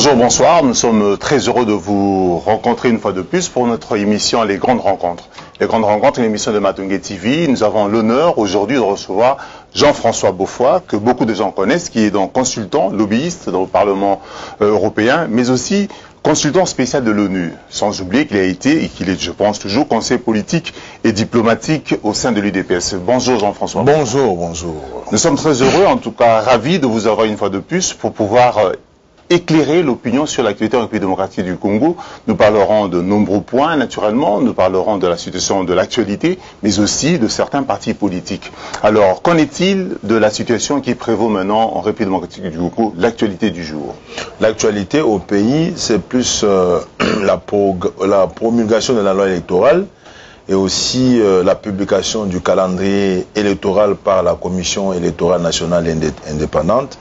Bonjour, bonsoir. Nous sommes très heureux de vous rencontrer une fois de plus pour notre émission Les Grandes Rencontres. Les Grandes Rencontres, une émission de Matungue TV. Nous avons l'honneur aujourd'hui de recevoir Jean-François Beaufoy, que beaucoup de gens connaissent, qui est donc consultant, lobbyiste dans le Parlement européen, mais aussi consultant spécial de l'ONU. Sans oublier qu'il a été, et qu'il est, je pense, toujours conseiller politique et diplomatique au sein de l'UDPS. Bonjour Jean-François. Bonjour, bonjour. Nous sommes très heureux, en tout cas ravis de vous avoir une fois de plus pour pouvoir éclairer l'opinion sur l'actualité en République démocratique du Congo. Nous parlerons de nombreux points, naturellement. Nous parlerons de la situation de l'actualité, mais aussi de certains partis politiques. Alors, qu'en est-il de la situation qui prévaut maintenant en République démocratique du Congo, l'actualité du jour? L'actualité au pays, c'est plus la promulgation de la loi électorale et aussi la publication du calendrier électoral par la Commission électorale nationale indépendante,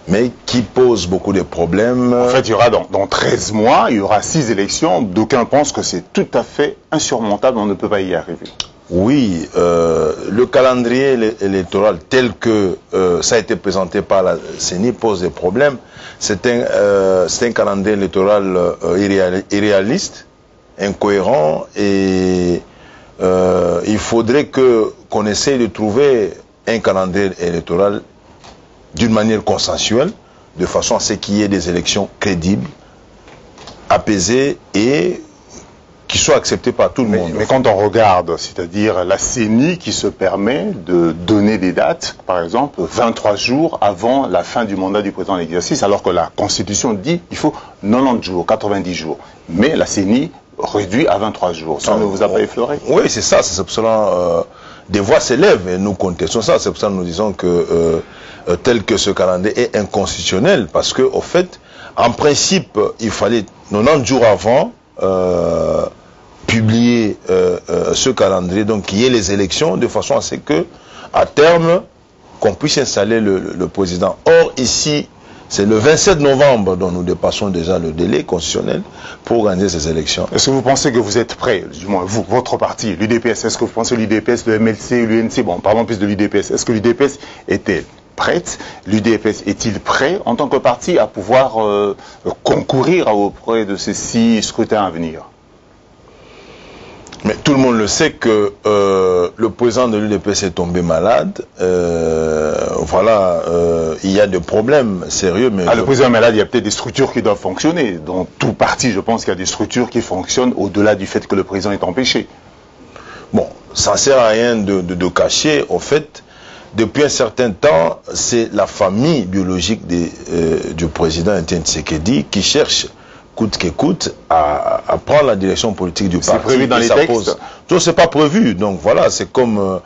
mais qui pose beaucoup de problèmes. En fait, il y aura dans 13 mois, il y aura 6 élections. D'aucuns pensent que c'est tout à fait insurmontable, on ne peut pas y arriver. Oui, le calendrier électoral tel que ça a été présenté par la CENI pose des problèmes. C'est un calendrier électoral irréaliste, incohérent, et il faudrait qu'on essaye de trouver un calendrier électoral d'une manière consensuelle, de façon à ce qu'il y ait des élections crédibles, apaisées et qui soient acceptées par tout le monde. Mais quand on regarde, c'est-à-dire la CENI qui se permet de donner des dates, par exemple 23 jours avant la fin du mandat du président en exercice, alors que la Constitution dit qu'il faut 90 jours, 90 jours. Mais la CENI réduit à 23 jours. Ça ne vous a pas effleuré? Oui, c'est ça, c'est pour cela des voix s'élèvent et nous contestons ça. C'est pour ça que nous disons que tel que ce calendrier est inconstitutionnel, parce que au fait, en principe, il fallait 90 jours avant publier ce calendrier, donc qu'il y ait les élections, de façon à ce que, à terme, qu'on puisse installer le président. Or, ici, c'est le 27 novembre dont nous dépassons déjà le délai constitutionnel pour organiser ces élections. Est-ce que vous pensez que vous êtes prêt, du moins vous, votre parti, l'UDPS, est-ce que vous pensez l'UDPS, le MLC, l'UNC, bon, parlons plus de l'UDPS, est-ce que l'UDPS était prête, l'UDPS est-il prêt en tant que parti à pouvoir concourir auprès de ces 6 scrutins à venir? Mais tout le monde le sait que le président de l'UDPS est tombé malade. Voilà, il y a des problèmes sérieux. Mais le président est malade, il y a peut-être des structures qui doivent fonctionner. Dans tout parti, je pense qu'il y a des structures qui fonctionnent au-delà du fait que le président est empêché. Bon, ça ne sert à rien de cacher. En fait, depuis un certain temps, c'est la famille biologique du président Étienne Tshisekedi qui cherche coûte que coûte, à prendre la direction politique du parti. C'est prévu dans les textes? Non, c'est pas prévu. Donc voilà, c'est comme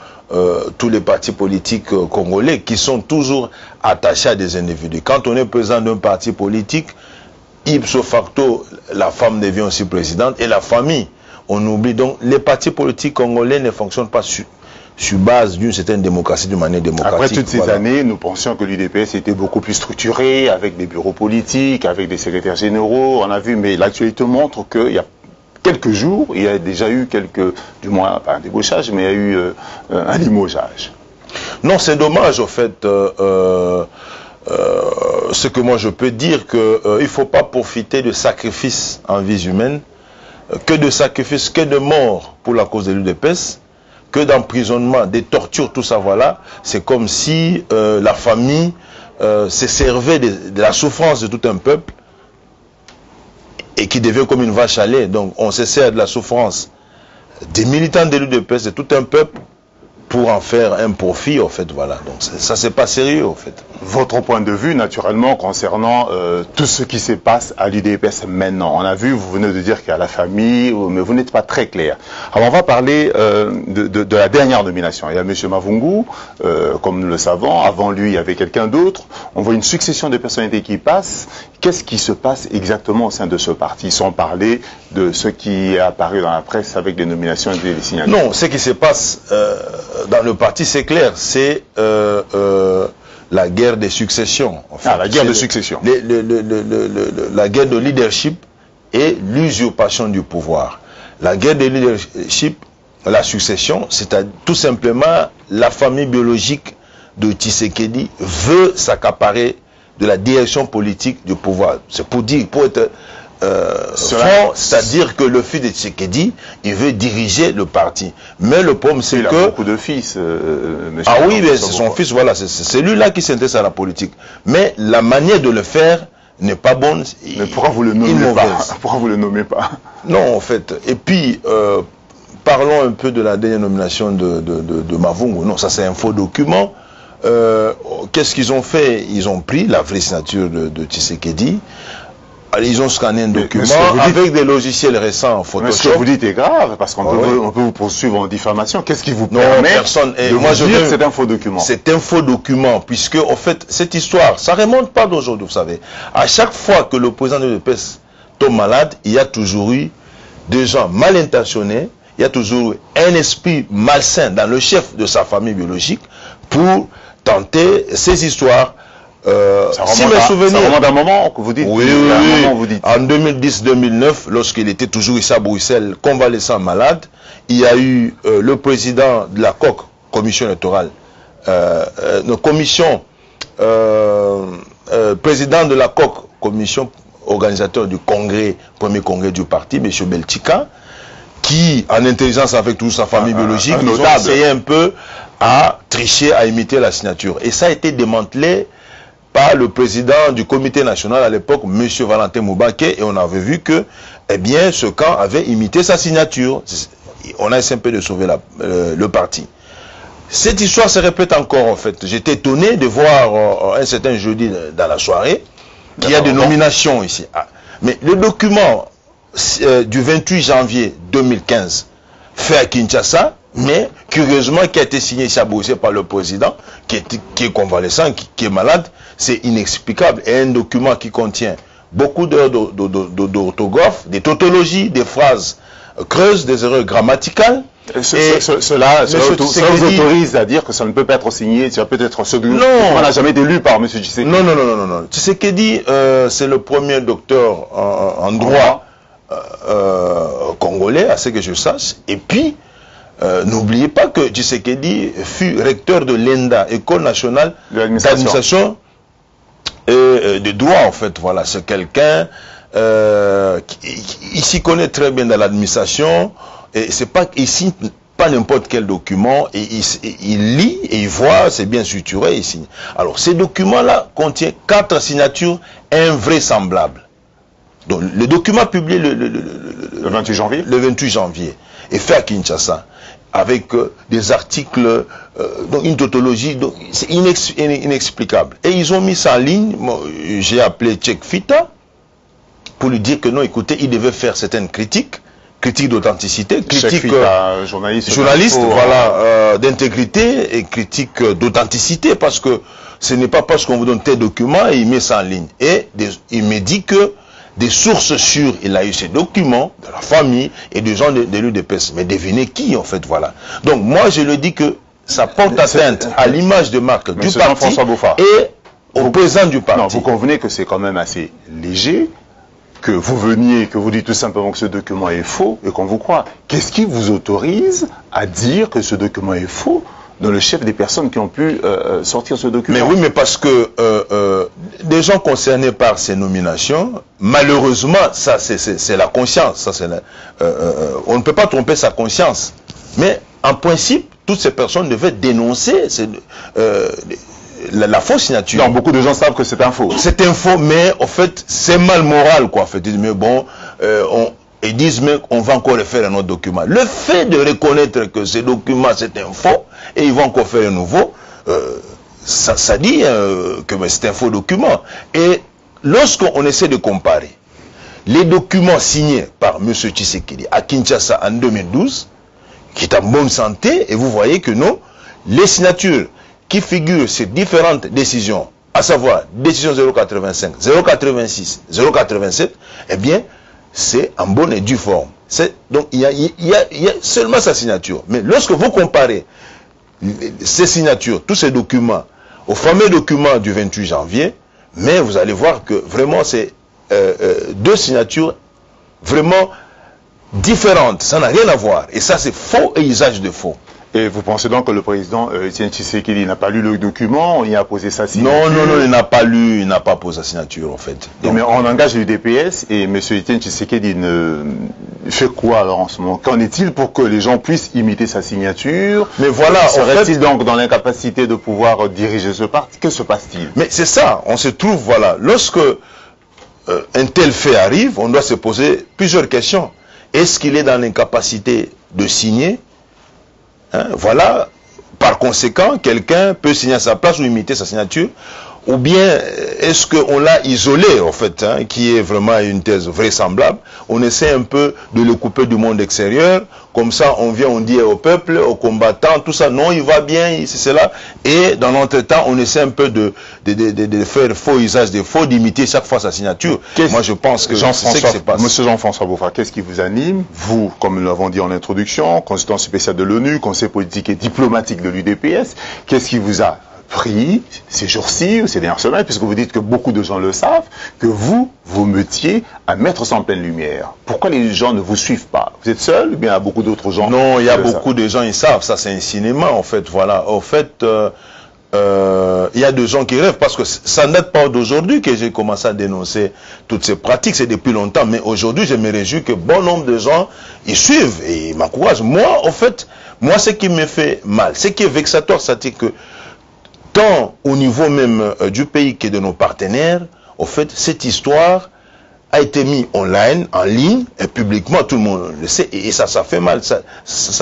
tous les partis politiques congolais qui sont toujours attachés à des individus. Quand on est président d'un parti politique, ipso facto, la femme devient aussi présidente et la famille. On oublie donc, les partis politiques congolais ne fonctionnent pas sur base d'une certaine démocratie, d'une manière démocratique. Après toutes ces années, nous pensions que l'UDPS était beaucoup plus structuré, avec des bureaux politiques, avec des secrétaires généraux, on a vu, mais l'actualité montre qu'il y a quelques jours, il y a déjà eu du moins, pas un débauchage, mais il y a eu un limogeage. Non, c'est dommage, en fait, ce que moi je peux dire, qu'il ne faut pas profiter de sacrifices en vie humaine, que de sacrifices, que de morts pour la cause de l'UDPS, que d'emprisonnement, des tortures, tout ça, voilà. C'est comme si la famille se servait de la souffrance de tout un peuple et qui devient comme une vache à lait. Donc on se sert de la souffrance des militants de l'UDPS, de tout un peuple, pour en faire un profit, en fait, voilà. Donc ça, c'est pas sérieux, en fait. Votre point de vue, naturellement, concernant tout ce qui se passe à l'UDPS maintenant. On a vu, vous venez de dire qu'il y a la famille, mais vous n'êtes pas très clair. Alors, on va parler de la dernière nomination. Il y a M. Mavungu, comme nous le savons. Avant lui, il y avait quelqu'un d'autre. On voit une succession de personnalités qui passent. Qu'est-ce qui se passe exactement au sein de ce parti, sans parler de ce qui est apparu dans la presse avec des nominations et des signalements? Non, ce qui se passe dans le parti, c'est clair, c'est la guerre des successions. En fait. La guerre de succession. La guerre de leadership et l'usurpation du pouvoir. La guerre de leadership, la succession, c'est tout simplement la famille biologique de Tshisekedi veut s'accaparer de la direction politique du pouvoir. C'est pour dire, pour être franc, c'est-à-dire que le fils de Tshisekedi, il veut diriger le parti. Mais le problème, c'est que... Il a beaucoup de fils, monsieur. Ah oui, mais c'est son fils, voilà, c'est lui-là qui s'intéresse à la politique. Mais la manière de le faire n'est pas bonne. Mais pourquoi vous le nommez pas? Pourquoi vous le nommez pas? Non, en fait. Et puis, parlons un peu de la dernière nomination de Mavungu. Non, ça c'est un faux document. Qu'est-ce qu'ils ont fait? Ils ont pris la vraie signature de Tshisekedi. Ils ont scanné un document avec des logiciels récents Photoshop. Mais ce que vous dites est grave, parce qu'on peut vous poursuivre en diffamation. Qu'est-ce qui vous permet personne, de moi je dire que c'est un faux document? C'est un faux document, puisque en fait, cette histoire, ça ne remonte pas d'aujourd'hui, vous savez. À chaque fois que le président de l'UDPS tombe malade, il y a toujours eu des gens mal intentionnés, il y a toujours eu un esprit malsain dans le chef de sa famille biologique pour tenter ces histoires. Ça remonte à un moment que vous dites. Oui, oui. En 2010-2009, lorsqu'il était toujours ici à Bruxelles, convalescent malade, il y a eu le président de la COC, commission électorale, président de la COC, commission organisateur du congrès, premier congrès du parti, M. Belchika, qui, en intelligence avec toute sa famille biologique, ils ont essayé un peu à tricher, à imiter la signature. Et ça a été démantelé par le président du comité national à l'époque, M. Valentin Moubake, et on avait vu que, eh bien, ce camp avait imité sa signature. On a essayé un peu de sauver le parti. Cette histoire se répète encore, en fait. J'étais étonné de voir un certain jeudi dans la soirée qu'il y a des nominations ici. Ah. Mais le document du 28 janvier 2015 fait à Kinshasa, mais curieusement qui a été signé ici à Bruxelles par le président, qui est convalescent, qui est malade, c'est inexplicable. Et un document qui contient beaucoup d'heures d'orthographe, des tautologies, des phrases creuses, des erreurs grammaticales. Cela vous autorise à dire que ça ne peut pas être signé, ça peut être ce document n'a jamais été lu par M. Tshisekedi. Non. Tshisekedi, c'est le premier docteur en droit congolais, à ce que je sache. Et puis, n'oubliez pas que Tshisekedi fut recteur de l'ENDA, École nationale d'administration et de droit, en fait. Voilà, c'est quelqu'un qui s'y connaît très bien dans l'administration. Et c'est pas ici pas n'importe quel document. Et il lit et il voit, c'est bien structuré, il signe. Alors, ces documents-là contiennent 4 signatures invraisemblables. Donc, le document publié le 28 janvier. Le 28 janvier. Et fait à Kinshasa. Avec des articles, donc une tautologie, c'est inexplicable. Et ils ont mis ça en ligne, j'ai appelé Tchek Fita, pour lui dire que non, écoutez, il devait faire certaines critiques d'authenticité, critique journaliste, voilà, d'intégrité et critique d'authenticité, parce que ce n'est pas parce qu'on vous donne tel document et il met ça en ligne. Et il me dit que des sources sûres, il a eu ces documents de la famille et des gens de l'UDPS. Mais devinez qui, en fait, voilà. Donc, moi, je le dis que ça porte atteinte à l'image de marque du parti et au président du parti. Non, vous convenez que c'est quand même assez léger que vous veniez, que vous dites tout simplement que ce document est faux et qu'on vous croit. Qu'est-ce qui vous autorise à dire que ce document est faux dans le chef des personnes qui ont pu sortir ce document? Mais oui, mais parce que des gens concernés par ces nominations, malheureusement, ça c'est la conscience. Ça, on ne peut pas tromper sa conscience. Mais en principe, toutes ces personnes devaient dénoncer la fausse signature. Non, beaucoup de gens savent que c'est un faux. C'est un faux, mais en fait, c'est mal moral, quoi. En fait, ils disent, mais bon, ils disent, mais on va encore refaire un autre document. Le fait de reconnaître que ce document, c'est un faux, et ils vont encore faire un nouveau, ça dit que c'est un faux document. Et lorsqu'on essaie de comparer les documents signés par M. Tshisekedi à Kinshasa en 2012, qui est en bonne santé, et vous voyez que non, les signatures qui figurent ces différentes décisions, à savoir décision 085, 086, 087, eh bien, c'est en bonne et due forme. Donc, il y a seulement sa signature. Mais lorsque vous comparez ces signatures, tous ces documents, au fameux document du 28 janvier, mais vous allez voir que vraiment, c'est deux signatures vraiment différentes. Ça n'a rien à voir. Et ça, c'est faux et usage de faux. Et vous pensez donc que le président Etienne Tshisekedi n'a pas lu le document, il a posé sa signature? Non, il n'a pas lu, il n'a pas posé sa signature en fait. Donc, mais on engage l'UDPS et M. Etienne Tshisekedi fait quoi alors en ce moment? Qu'en est-il pour que les gens puissent imiter sa signature? Mais voilà, serait-il donc dans l'incapacité de pouvoir diriger ce parti? Que se passe-t-il? Mais c'est ça, on se trouve, voilà, lorsque un tel fait arrive, on doit se poser plusieurs questions. Est-ce qu'il est dans l'incapacité de signer? Voilà, par conséquent, quelqu'un peut signer à sa place ou imiter sa signature, ou bien est-ce qu'on l'a isolé, en fait, qui est vraiment une thèse vraisemblable. On essaie un peu de le couper du monde extérieur, comme ça on vient, on dit au peuple, aux combattants, tout ça, non, il va bien, c'est cela, et dans l'entretemps, on essaie un peu de faire faux usage des faux, d'imiter chaque fois sa signature. Moi, je pense que c'est ce qui se passe. Monsieur Jean-François Bouffard, qu'est-ce qui vous anime? Vous, comme nous l'avons dit en introduction, consultant spécial de l'ONU, conseiller politique et diplomatique de l'UDPS, qu'est-ce qui vous a pris ces jours-ci, ces dernières semaines, puisque vous dites que beaucoup de gens le savent, que vous mettiez à mettre ça en pleine lumière? Pourquoi les gens ne vous suivent pas? Vous êtes seul ou bien il y a beaucoup d'autres gens? Non, il y a beaucoup de gens, ils savent, ça c'est un cinéma en fait, voilà. En fait, il y a des gens qui rêvent, parce que ça n'est pas d'aujourd'hui que j'ai commencé à dénoncer toutes ces pratiques, c'est depuis longtemps, mais aujourd'hui je me réjouis que bon nombre de gens, ils suivent et ils m'encouragent. Moi, en fait, moi ce qui me fait mal, ce qui est vexatoire, c'est que tant au niveau même du pays que de nos partenaires, au fait, cette histoire a été mise online, en ligne, et publiquement, tout le monde le sait, et ça fait mal. Ça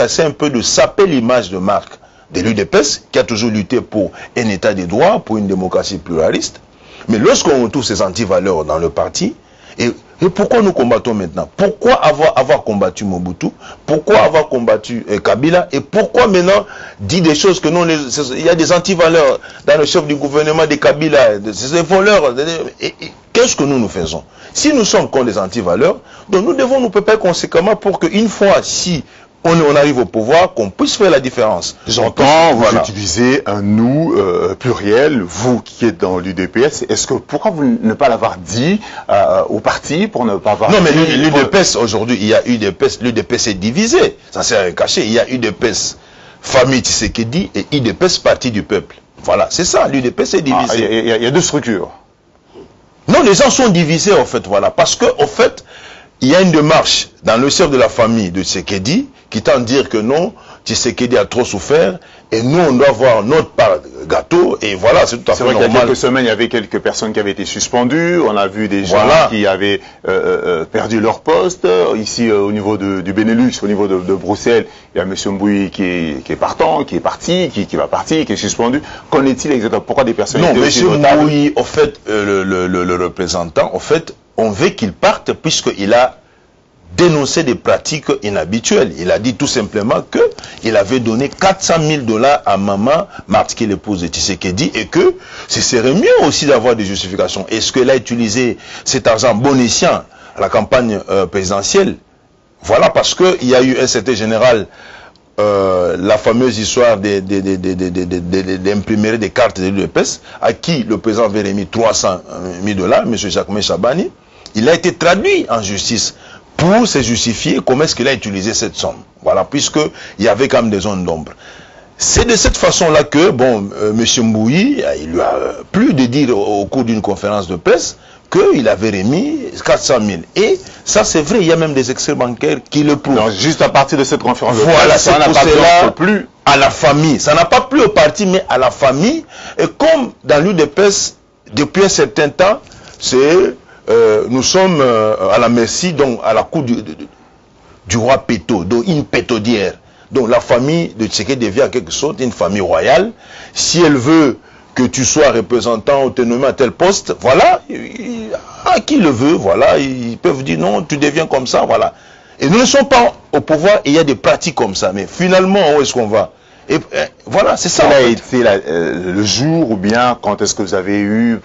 c'est un peu de saper l'image de marque de l'UDPS, qui a toujours lutté pour un état de droit, pour une démocratie pluraliste. Mais lorsqu'on retrouve ces antivaleurs dans le parti, et pourquoi nous combattons maintenant? Pourquoi avoir combattu Mobutu? Pourquoi avoir combattu Kabila? Et pourquoi maintenant dire des choses que non, il y a des antivaleurs dans le chef du gouvernement de Kabila, c'est des voleurs. Qu'est-ce que nous faisons? Si nous sommes contre les antivaleurs, donc nous devons nous préparer conséquemment pour qu'une fois, si on arrive au pouvoir, qu'on puisse faire la différence. J'entends, vous utilisez un nous pluriel, vous qui êtes dans l'UDPS. Est-ce que pourquoi vous ne pas l'avoir dit au parti pour ne pas avoir... Non, mais l'UDPS aujourd'hui, il y a UDPS, l'UDPS est divisé, ça s'est caché. Il y a UDPS famille Tshisekedi et UDPS parti du peuple. Voilà, c'est ça, l'UDPS est divisé. Il y a deux structures. Non, les gens sont divisés en fait, voilà, parce que en fait, il y a une démarche dans le cercle de la famille de Tshisekedi qui tend à dire que non, Tshisekedi a trop souffert et nous on doit avoir notre part de gâteau et voilà, c'est tout à fait normal. C'est vrai qu'il y a quelques semaines, il y avait quelques personnes qui avaient été suspendues, on a vu des gens qui avaient perdu leur poste. Ici au niveau du Benelux, au niveau de Bruxelles, il y a M. Mbouyi qui est partant, qui est parti, qui va partir, qui est suspendu. Qu'en est-il exactement? Pourquoi des personnes... Non, M. Mbouyi, au fait, le représentant, au fait, on veut qu'il parte puisqu'il a dénoncé des pratiques inhabituelles. Il a dit tout simplement qu'il avait donné 400 000 $ à maman Marthe, qui est l'épouse de Tshisekedi, et que ce serait mieux aussi d'avoir des justifications. Est-ce qu'elle a utilisé cet argent bon escient à la campagne présidentielle? Voilà, parce qu'il y a eu un certain général, la fameuse histoire d'imprimer des cartes de l'UDPS, à qui le président avait remis 300 000 $, M. Jacquemin Chabani. Il a été traduit en justice pour se justifier comment est-ce qu'il a utilisé cette somme. Voilà, puisqu'il y avait quand même des zones d'ombre. C'est de cette façon-là que, bon, M. Mbouyi, il lui a plu de dire au cours d'une conférence de presse qu'il avait remis 400 000. Et ça, c'est vrai, il y a même des extraits bancaires qui le prouvent. Donc, juste à partir de cette conférence de presse, voilà, ça n'a pas plu à la famille. Ça n'a pas plu au parti, mais à la famille. Et comme dans l'UDPS, depuis un certain temps, nous sommes à la merci, donc à la cour du roi Péto, donc une pétodière. Donc la famille de Tshisekedi devient en quelque sorte une famille royale. Si elle veut que tu sois représentant ou te nommer à tel poste, voilà, à qui le veut, voilà, ils peuvent dire non, tu deviens comme ça, voilà. Et nous ne sommes pas au pouvoir et il y a des pratiques comme ça. Mais finalement, où est-ce qu'on va? Et voilà, c'est ça. C'est le jour ou bien quand est-ce que vous avez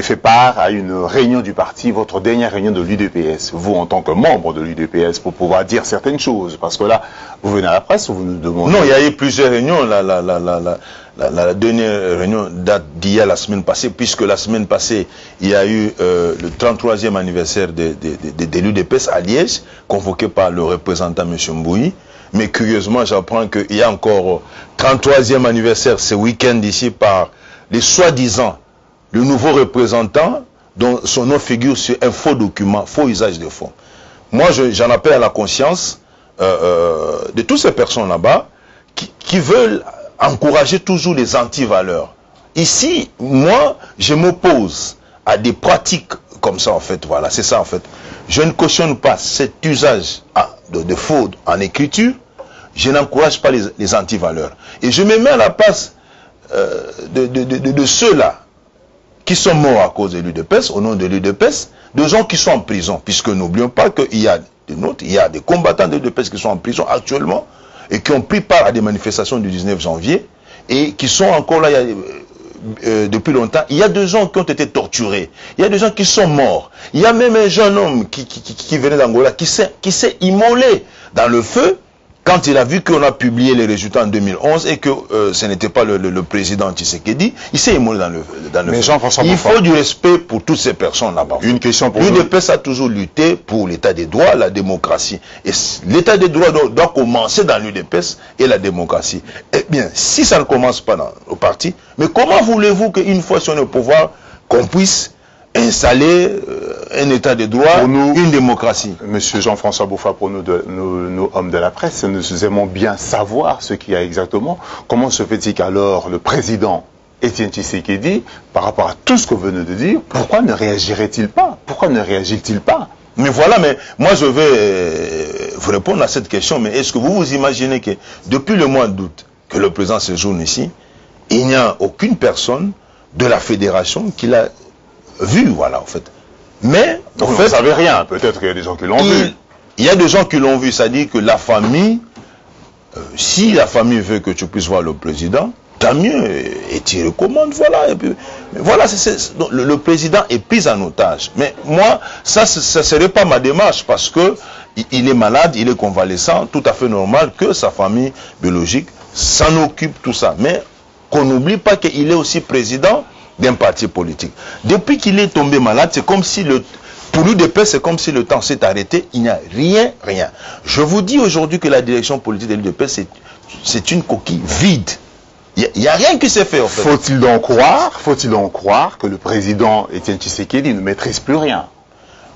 fait part à une réunion du parti, votre dernière réunion de l'UDPS, vous en tant que membre de l'UDPS, pour pouvoir dire certaines choses? Parce que là, vous venez à la presse ou vous nous demandez... Non, il y a eu plusieurs réunions. La dernière réunion date d'hier, la semaine passée, puisque la semaine passée, il y a eu le 33e anniversaire de l'UDPS à Liège, convoqué par le représentant M. Mbouyi. mais curieusement, j'apprends qu'il y a encore 33e anniversaire ce week-end ici par les soi-disant, le nouveau représentant dont son nom figure sur un faux document, faux usage de fonds. Moi, j'en appelle à la conscience de toutes ces personnes là-bas qui veulent encourager toujours les anti-valeurs. Ici, moi, je m'oppose à des pratiques comme ça, en fait. Voilà, c'est ça, en fait. Je ne cautionne pas cet usage de faux en écriture. Je n'encourage pas les anti-valeurs. Et je me mets à la place de ceux-là qui sont morts à cause de l'UDPS, au nom de l'UDPS, de gens qui sont en prison. Puisque n'oublions pas qu'il y a des combattants de l'UDPS qui sont en prison actuellement et qui ont pris part à des manifestations du 19 janvier et qui sont encore là depuis longtemps. Il y a des gens qui ont été torturés. Il y a des gens qui sont morts. Il y a même un jeune homme qui venait d'Angola qui s'est immolé dans le feu quand il a vu qu'on a publié les résultats en 2011 et que ce n'était pas le président Tshisekedi. Il s'est immolé dans le feu. Il faut du respect pour toutes ces personnes là-bas. Une question pour nous. L'UDPS a toujours lutté pour l'état des droits, la démocratie. Et l'état des droits doit commencer dans l'UDPS et la démocratie. Eh bien, si ça ne commence pas dans le parti, mais comment voulez-vous qu'une fois sur le pouvoir, qu'on puisse installer un état de droit, pour nous, une démocratie? Monsieur Jean-François Boufa, pour nous, nous hommes de la presse, nous aimons bien savoir ce qu'il y a exactement. Comment se fait-il qu'alors le président Étienne Tshisekedi, par rapport à tout ce que vous venez de dire, pourquoi ne réagirait-il pas? Pourquoi ne réagit-il pas? Mais voilà, mais moi je vais vous répondre à cette question, mais est-ce que vous vous imaginez que depuis le mois d'août que le président séjourne ici, il n'y a aucune personne de la fédération qui l'a vu, voilà, en fait. Mais, en fait, vous ne savez rien, peut-être qu'il y a des gens qui l'ont vu. Il y a des gens qui l'ont vu, c'est-à-dire que la famille, si la famille veut que tu puisses voir le président, tant mieux, et tu recommandes, voilà. Et puis, voilà, donc, le président est pris en otage. Mais moi, ça ne serait pas ma démarche, parce que il est malade, il est convalescent, tout à fait normal que sa famille biologique s'en occupe, tout ça. Mais qu'on n'oublie pas qu'il est aussi président d'un parti politique. Depuis qu'il est tombé malade, c'est comme si pour l'UDPS, c'est comme si le temps s'est arrêté. Il n'y a rien. Je vous dis aujourd'hui que la direction politique de l'UDPS, c'est une coquille vide. Il n'y a rien qui s'est fait, en fait. Faut-il donc croire que le président Étienne Tshisekedi ne maîtrise plus rien?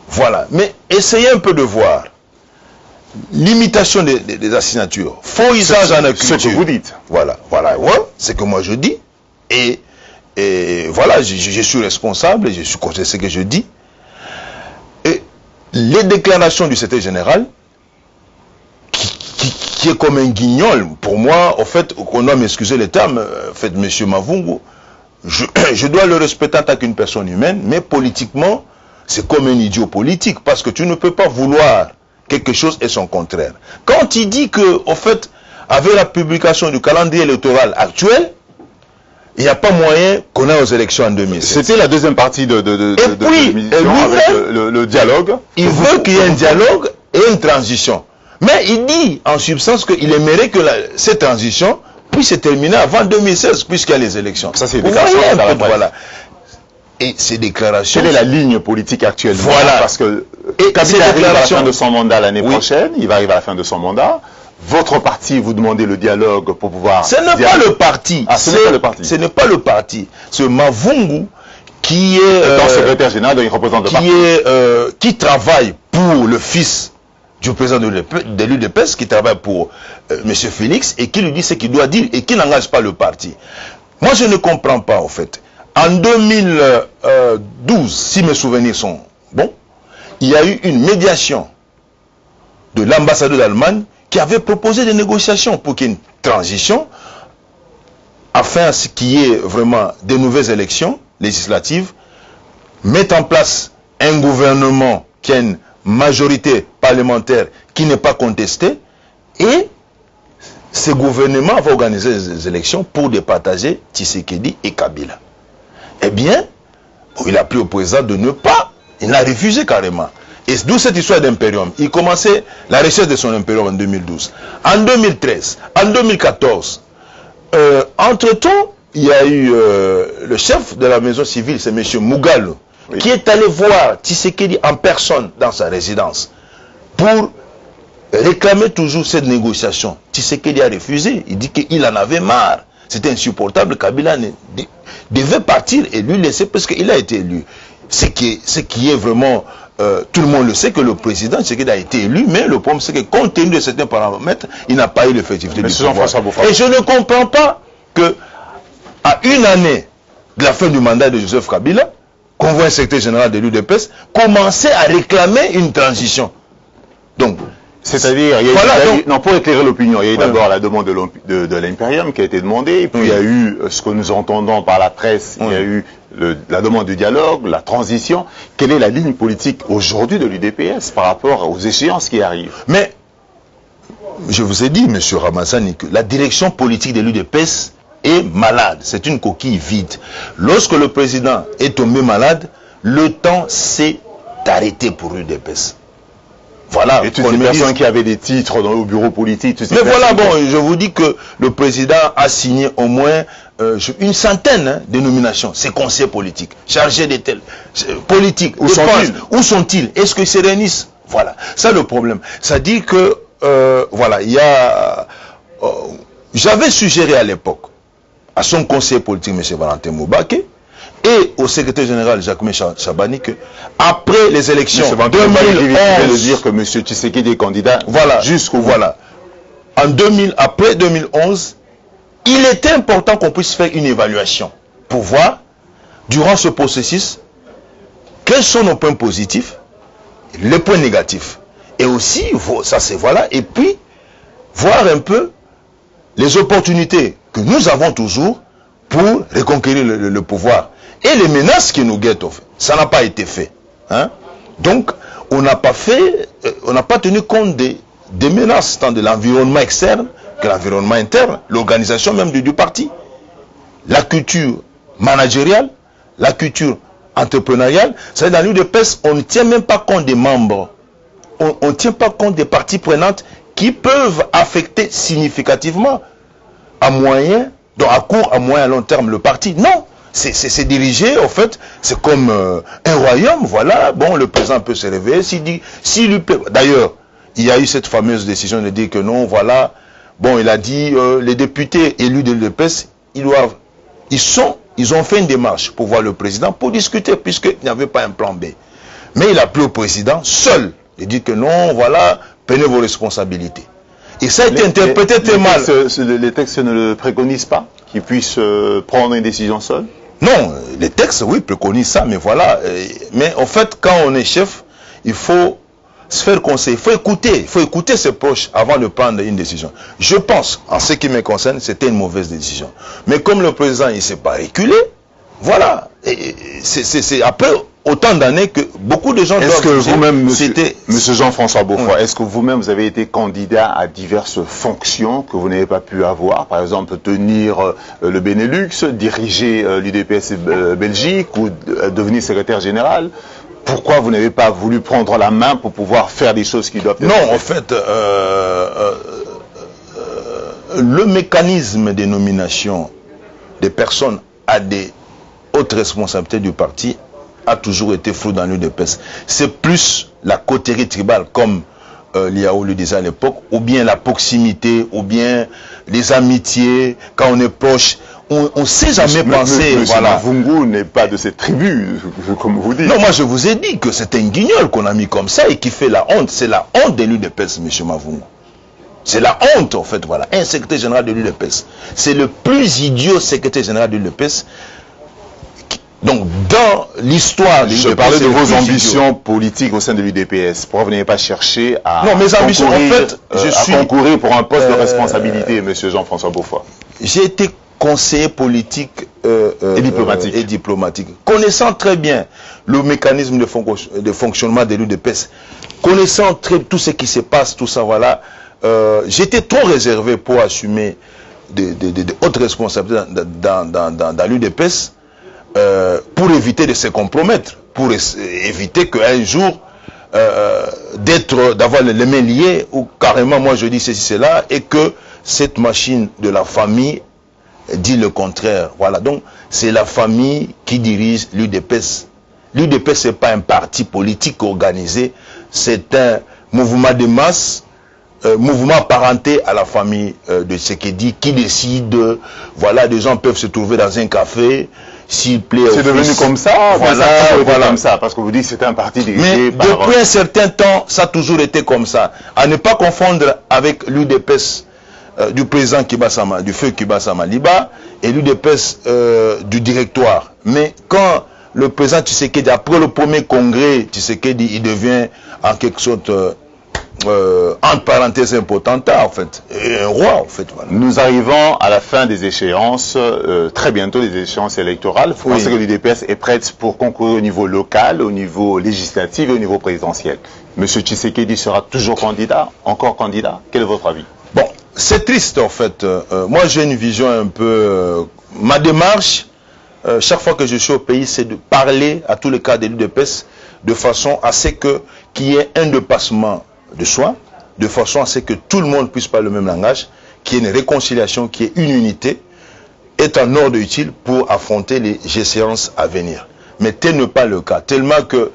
Voilà. Mais essayez un peu de voir l'imitation des assignatures. Faux usage en écriture. Ce que vous dites. Voilà. Ouais, c'est ce que moi je dis. Et voilà, je suis responsable, et c'est ce que je dis. Et les déclarations du secrétaire général, qui est comme un guignol, pour moi, en fait, on doit m'excuser les termes, en fait, M. Mavungu, je dois le respecter en tant qu'une personne humaine, mais politiquement, c'est comme un idiot politique, parce que tu ne peux pas vouloir quelque chose et son contraire. Quand il dit que, en fait, avec la publication du calendrier électoral actuel, il n'y a pas moyen qu'on ait aux élections en 2016. C'était la deuxième partie de l'émission avec le dialogue. Il veut qu'il y ait un dialogue et une transition. Mais il dit en substance qu'il aimerait que cette transition puisse se terminer avant 2016, puisqu'il y a les élections. Ça, c'est des déclarations. Voilà. Et ces déclarations... Quelle est la ligne politique actuelle? Voilà. Parce que Kabila arrive à la fin de son mandat l'année prochaine, il va arriver à la fin de son mandat. Votre parti, vous demandez le dialogue pour pouvoir... Ce n'est pas le parti. Ah, ce n'est pas le parti. Ce n'est pas le parti. C'est Mavungu qui est... dans secrétaire général, donc il représente le parti. Qui travaille pour le fils du président de l'UDPS, qui travaille pour M. Félix, et qui lui dit ce qu'il doit dire, et qui n'engage pas le parti. Moi, je ne comprends pas, en fait. En 2012, si mes souvenirs sont bons, il y a eu une médiation de l'ambassadeur d'Allemagne qui avait proposé des négociations pour qu'il y ait une transition afin à ce qu'il y ait vraiment de nouvelles élections législatives, mettre en place un gouvernement qui a une majorité parlementaire qui n'est pas contestée, et ce gouvernement va organiser des élections pour départager Tshisekedi et Kabila. Eh bien, il a pris au président de ne pas, il a refusé carrément. Et d'où cette histoire d'impérium. Il commençait la recherche de son impérium en 2012. En 2013, en 2014, entre-temps, il y a eu le chef de la maison civile, c'est M. Mugalo, qui est allé voir Tshisekedi en personne dans sa résidence pour réclamait toujours cette négociation. Tshisekedi a refusé. Il dit qu'il en avait marre. C'était insupportable. Kabila devait partir et lui laisser parce qu'il a été élu. Ce qui est vraiment... tout le monde le sait que le président Tshisekedi a été élu, mais le problème c'est que compte tenu de certains paramètres, il n'a pas eu l'effectivité du pouvoir. Et je ne comprends pas que à une année de la fin du mandat de Joseph Kabila, qu'on voit un secrétaire général de l'UDPS commencer à réclamer une transition. Donc, c'est-à-dire, pour éclairer l'opinion, il y a eu d'abord la demande de l'Imperium qui a été demandée, puis il y a eu ce que nous entendons par la presse, il y a eu la demande du dialogue, la transition. Quelle est la ligne politique aujourd'hui de l'UDPS par rapport aux échéances qui arrivent? Mais, je vous ai dit, M. Ramazani, que la direction politique de l'UDPS est malade. C'est une coquille vide. Lorsque le président est tombé malade, le temps s'est arrêté pour l'UDPS. Voilà. Et toutes ces personnes qui avaient des titres au bureau politique. Mais voilà, bon, je vous dis que le président a signé au moins une centaine de nominations. Ses conseillers politiques, chargés de tels politiques. Où sont-ils? Où sont-ils? Est-ce qu'ils se réunissent? Voilà. Ça le problème. Ça dit que, voilà, il y a... j'avais suggéré à l'époque à son conseiller politique, M. Valentin Moubake, et au secrétaire général Jacques Chabani que après les élections 2011, dire que M. Tshisekedi est candidat, voilà, jusqu'au voilà. Après 2011, il était important qu'on puisse faire une évaluation pour voir durant ce processus quels sont nos points positifs, les points négatifs, et aussi ça c'est voilà, et puis voir un peu les opportunités que nous avons toujours pour reconquérir le pouvoir. Et les menaces qui nous guettent, ça n'a pas été fait. Hein? Donc, on n'a pas tenu compte des menaces, tant de l'environnement externe que l'environnement interne, l'organisation même du parti. La culture managériale, la culture entrepreneuriale, c'est dans l'UDPS, on ne tient même pas compte des membres. On ne tient pas compte des parties prenantes qui peuvent affecter significativement à moyen, donc à court, à moyen, à long terme le parti. Non! C'est dirigé, en fait, c'est comme un royaume, voilà, bon, le président peut se réveiller, s'il lui plaît. D'ailleurs, il y a eu cette fameuse décision de dire que non, voilà, bon, il a dit, les députés élus de l'UDPS, ils ont fait une démarche pour voir le président, pour discuter, puisqu'il n'y avait pas un plan B. Mais il a pris au président seul, il dit que non, voilà, prenez vos responsabilités. Et ça a été interprété très mal. Les textes ne le préconisent pas, qu'il puisse prendre une décision seul? Non, les textes, oui, préconisent ça, mais voilà. Mais en fait, quand on est chef, il faut se faire conseiller, il faut écouter ses proches avant de prendre une décision. Je pense, en ce qui me concerne, c'était une mauvaise décision. Mais comme le président, il ne s'est pas reculé, voilà. C'est après autant d'années que beaucoup de gens... Est-ce que vous-même, monsieur Jean-François Beaufoy, est-ce que vous-même, vous avez été candidat à diverses fonctions que vous n'avez pas pu avoir? Par exemple, tenir le Benelux, diriger l'UDPS Belgique ou devenir secrétaire général? Pourquoi vous n'avez pas voulu prendre la main pour pouvoir faire des choses qui doivent être faites? Non, en fait, le mécanisme des nominations des personnes à des hautes responsabilités du parti a toujours été flou dans l'UDPS. C'est plus la coterie tribale, comme Liao le disait à l'époque, ou bien la proximité, ou bien les amitiés, quand on est proche. On ne sait jamais penser. Voilà. Mavungu n'est pas de cette tribu, comme vous dites. Non, moi je vous ai dit que c'est un guignol qu'on a mis comme ça et qui fait la honte. C'est la honte de l'UDPS, M. Mavungu. C'est la honte, en fait, voilà. Un secrétaire général de l'UDPS. C'est le plus idiot secrétaire général de l'UDPS. Donc, dans l'histoire de l'UDPS... Je parlais de vos ambitions politiques au sein de l'UDPS. Pourquoi vous n'avez pas cherché à, non, mes ambitions, en fait, concourir pour un poste de responsabilité, M. Jean-François Beaufoy? J'ai été conseiller politique et diplomatique. Connaissant très bien le mécanisme de fonctionnement de l'UDPS, connaissant tout ce qui se passe, tout ça, voilà, j'étais trop réservé pour assumer de hautes responsabilités dans l'UDPS, pour éviter de se compromettre, pour éviter qu'un jour, d'avoir les mains liées, ou carrément moi je dis ceci, cela, et que cette machine de la famille dit le contraire. Voilà, donc c'est la famille qui dirige l'UDPS. L'UDPS, ce n'est pas un parti politique organisé, c'est un mouvement de masse mouvement apparenté à la famille de Tshisekedi qui décide, voilà, des gens peuvent se trouver dans un café, s'il plaît. C'est devenu comme ça, voilà, comme ça, parce que vous dites que c'était un parti dirigé mais par... depuis un certain temps, ça a toujours été comme ça. À ne pas confondre avec l'UDPS du président Kibasama, du feu Kibasama Liba, et l'UDPS du directoire. Mais quand le président Tshisekedi, après le premier congrès, Tshisekedi, il devient en quelque sorte... entre parenthèses un potentat en fait, et un roi en fait. Voilà. Nous arrivons à la fin des échéances, très bientôt des échéances électorales. Vous pensez que l'UDPS est prête pour concourir au niveau local, au niveau législatif et au niveau présidentiel? Monsieur Tshisekedi sera toujours candidat, encore candidat? Quel est votre avis? Bon, c'est triste en fait. Moi j'ai une vision un peu... ma démarche, chaque fois que je suis au pays, c'est de parler à tous les cadres de l'UDPS de façon à ce qu'il y ait un dépassement de soi, de façon à ce que tout le monde puisse parler le même langage, qu'il y ait une réconciliation, qu'il y ait une unité, est en ordre utile pour affronter les échéances à venir. Mais tel n'est pas le cas, tellement que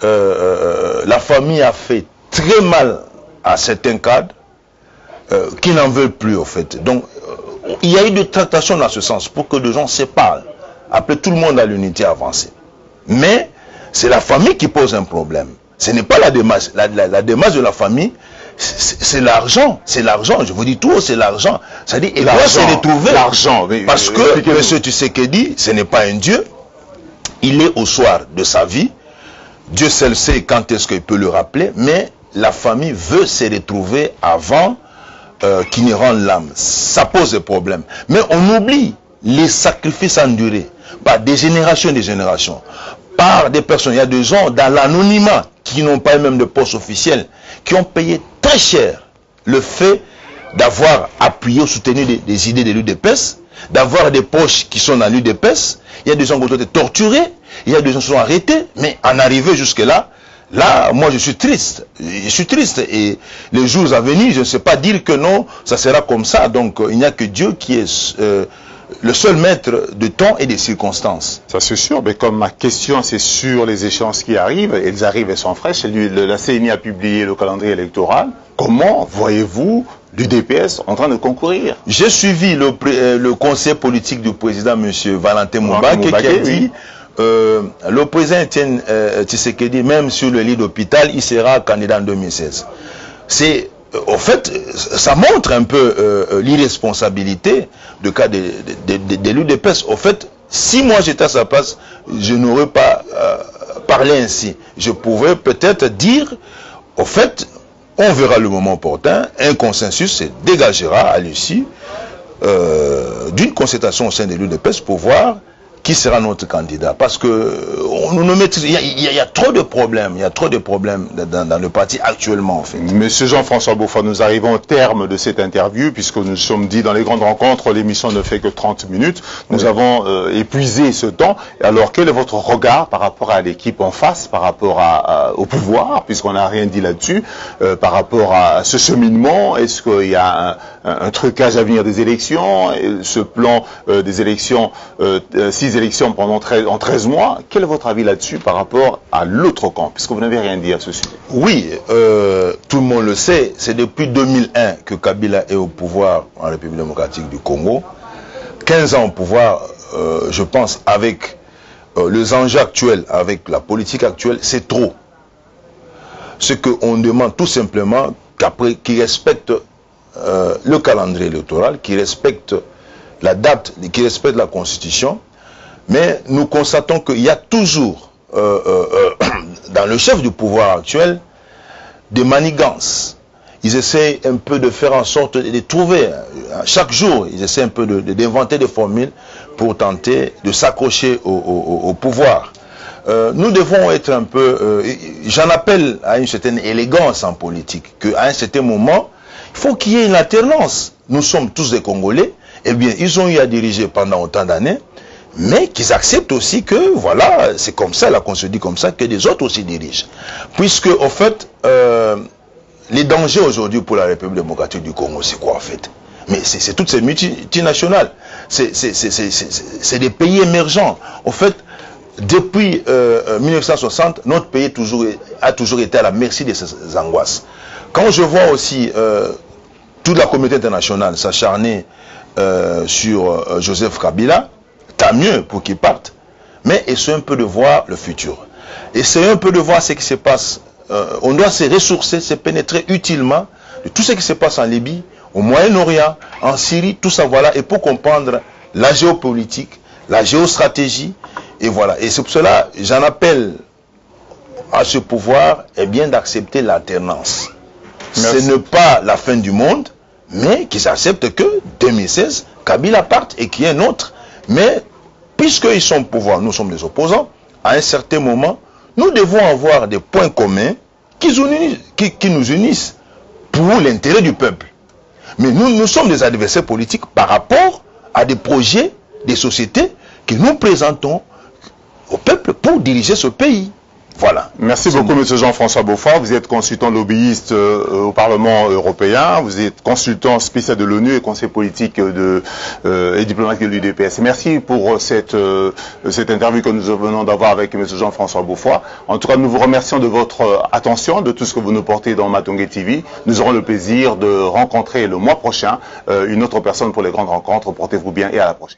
la famille a fait très mal à certains cadres qui n'en veulent plus en fait. Donc il y a eu des tractations dans ce sens pour que les gens se parlent, appeler tout le monde à l'unité avancée. Mais c'est la famille qui pose un problème. Ce n'est pas la démarche. La démarche de la famille, c'est l'argent. C'est l'argent. Je vous dis tout, c'est l'argent. C'est-à-dire, il doit se retrouver. L'argent. Parce que M. Tshisekedi, ce n'est pas un dieu. Il est au soir de sa vie. Dieu seul sait quand est-ce qu'il peut le rappeler. Mais la famille veut se retrouver avant qu'il ne rende l'âme. Ça pose des problèmes. Mais on oublie les sacrifices endurés par des générations et des générations. Par des personnes, il y a des gens dans l'anonymat qui n'ont pas même de poste officiel, qui ont payé très cher le fait d'avoir appuyé ou soutenu des idées de l'UDPS, d'avoir des poches qui sont dans l'UDPS. Il y a des gens qui ont été torturés, il y a des gens qui sont arrêtés, mais en arriver jusque-là, là, moi je suis triste. Je suis triste et les jours à venir, je ne sais pas dire que non, ça sera comme ça. Donc il n'y a que Dieu qui est... le seul maître de temps et des circonstances. Ça c'est sûr, mais comme ma question c'est sur les échéances qui arrivent, elles arrivent, elles sont fraîches, la CENI a publié le calendrier électoral, comment voyez-vous l'UDPS en train de concourir? J'ai suivi le conseil politique du président M. Valentin Moubake qui a dit, le président Etienne Tshisekedi, même sur le lit d'hôpital, il sera candidat en 2016. C'est... Au fait, ça montre un peu l'irresponsabilité de cas de l'UDPS. Au fait, si moi j'étais à sa place, je n'aurais pas parlé ainsi. Je pouvais peut-être dire, au fait, on verra le moment opportun, un consensus se dégagera à l'issue d'une concertation au sein de l'UDPS pour voir qui sera notre candidat. Parce que il y a trop de problèmes, il y a trop de problèmes dans le parti actuellement en fait. Monsieur Jean-François Boffa, nous arrivons au terme de cette interview, puisque nous sommes dit dans les grandes rencontres, l'émission ne fait que 30 minutes. Nous avons épuisé ce temps. Alors quel est votre regard par rapport à l'équipe en face, par rapport au pouvoir, puisqu'on n'a rien dit là-dessus, par rapport à ce cheminement? Est-ce qu'il y a un trucage à venir des élections, ce plan des élections, 6 élections pendant en 13 mois, quel est votre avis là-dessus par rapport à l'autre camp, puisque vous n'avez rien dit à ce sujet? Oui, tout le monde le sait, c'est depuis 2001 que Kabila est au pouvoir en République démocratique du Congo. 15 ans au pouvoir, je pense, avec les enjeux actuels, avec la politique actuelle, c'est trop. Ce qu'on demande tout simplement, qu'il respecte le calendrier électoral, qu'il respecte la date, qu'il respecte la Constitution. Mais nous constatons qu'il y a toujours, dans le chef du pouvoir actuel, des manigances. Ils essaient un peu de faire en sorte de trouver, chaque jour, ils essaient un peu d'inventer des formules pour tenter de s'accrocher au pouvoir. Nous devons être un peu, j'en appelle à une certaine élégance en politique, qu'à un certain moment, il faut qu'il y ait une alternance. Nous sommes tous des Congolais, eh bien, ils ont eu à diriger pendant autant d'années, mais qu'ils acceptent aussi que, voilà, c'est comme ça, la Constitution dit comme ça, que les autres aussi dirigent. Puisque, au fait, les dangers aujourd'hui pour la République démocratique du Congo, c'est quoi, en fait? Mais c'est toutes ces multinationales. C'est des pays émergents. Au fait, depuis 1960, notre pays a toujours été à la merci de ces angoisses. quand je vois aussi toute la communauté internationale s'acharner sur Joseph Kabila, tant mieux pour qu'il parte, mais essayons un peu de voir le futur. Essayons un peu de voir ce qui se passe. On doit se ressourcer, se pénétrer utilement de tout ce qui se passe en Libye, au Moyen-Orient, en Syrie, tout ça, voilà, et pour comprendre la géopolitique, la géostratégie, et voilà. Et c'est pour cela, j'en appelle à ce pouvoir, eh bien, d'accepter l'alternance. Ce n'est pas la fin du monde, mais qu'ils acceptent que 2016, Kabila parte et qu'il y ait un autre. Mais, puisqu'ils sont au pouvoir, nous sommes les opposants, à un certain moment, nous devons avoir des points communs qui nous unissent pour l'intérêt du peuple. Mais nous sommes des adversaires politiques par rapport à des projets, des sociétés que nous présentons au peuple pour diriger ce pays. Voilà. Merci beaucoup, M. Jean-François Beaufoy. Vous êtes consultant lobbyiste au Parlement européen. Vous êtes consultant spécial de l'ONU et conseiller politique et diplomatique de l'UDPS. Merci pour cette interview que nous venons d'avoir avec M. Jean-François Beaufoy. En tout cas, nous vous remercions de votre attention, de tout ce que vous nous portez dans Matongé TV. Nous aurons le plaisir de rencontrer le mois prochain une autre personne pour les grandes rencontres. Portez-vous bien et à la prochaine.